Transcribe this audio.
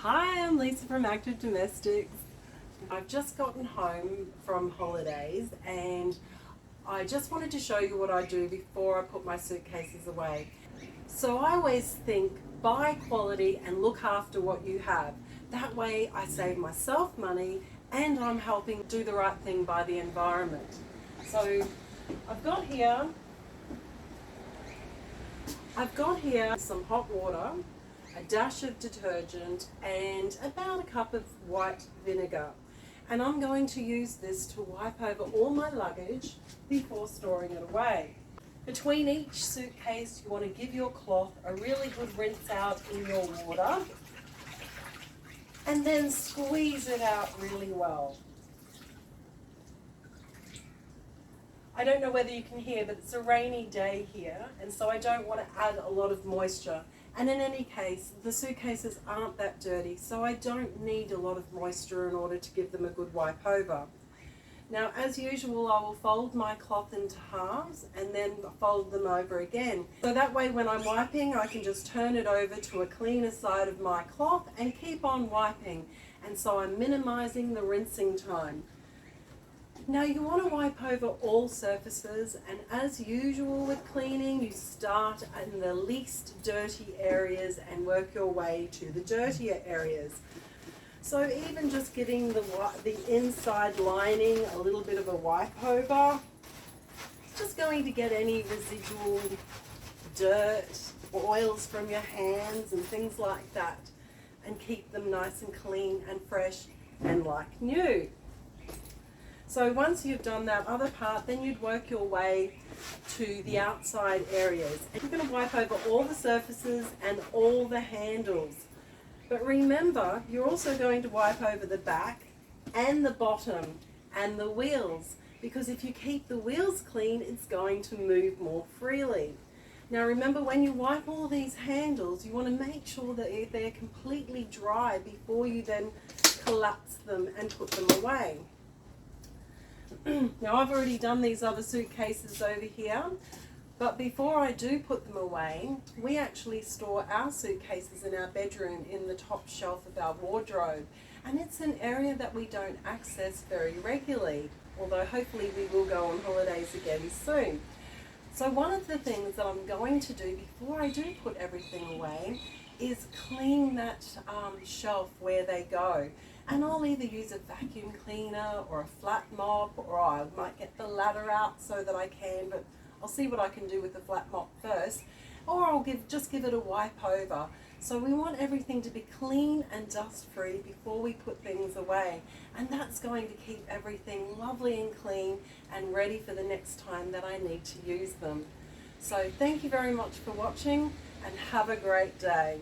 Hi, I'm Lisa from Active Domestics. I've just gotten home from holidays and I just wanted to show you what I do before I put my suitcases away. So I always think buy quality and look after what you have. That way I save myself money and I'm helping do the right thing by the environment. So I've got here some hot water, a dash of detergent and about a cup of white vinegar. And I'm going to use this to wipe over all my luggage before storing it away. Between each suitcase, you want to give your cloth a really good rinse out in your water and then squeeze it out really well. I don't know whether you can hear, but it's a rainy day here, and so I don't want to add a lot of moisture. And in any case, the suitcases aren't that dirty, so I don't need a lot of moisture in order to give them a good wipe over. Now, as usual, I will fold my cloth into halves and then fold them over again. So that way when I'm wiping, I can just turn it over to a cleaner side of my cloth and keep on wiping. And so I'm minimizing the rinsing time. Now you want to wipe over all surfaces, and as usual with cleaning, you start in the least dirty areas and work your way to the dirtier areas. So even just giving the inside lining a little bit of a wipe over, it's just going to get any residual dirt, oils from your hands and things like that, and keep them nice and clean and fresh and like new. So once you've done that other part, then you'd work your way to the outside areas. And you're going to wipe over all the surfaces and all the handles. But remember, you're also going to wipe over the back and the bottom and the wheels, because if you keep the wheels clean, it's going to move more freely. Now remember, when you wipe all these handles, you want to make sure that they're completely dry before you then collapse them and put them away. Now I've already done these other suitcases over here, but before I do put them away, we actually store our suitcases in our bedroom in the top shelf of our wardrobe, and it's an area that we don't access very regularly, although hopefully we will go on holidays again soon. So one of the things that I'm going to do before I do put everything away is clean that shelf where they go. And I'll either use a vacuum cleaner or a flat mop, or I might get the ladder out so that I can, but I'll see what I can do with the flat mop first. Or I'll just give it a wipe over. So we want everything to be clean and dust free before we put things away. And that's going to keep everything lovely and clean and ready for the next time that I need to use them. So thank you very much for watching and have a great day.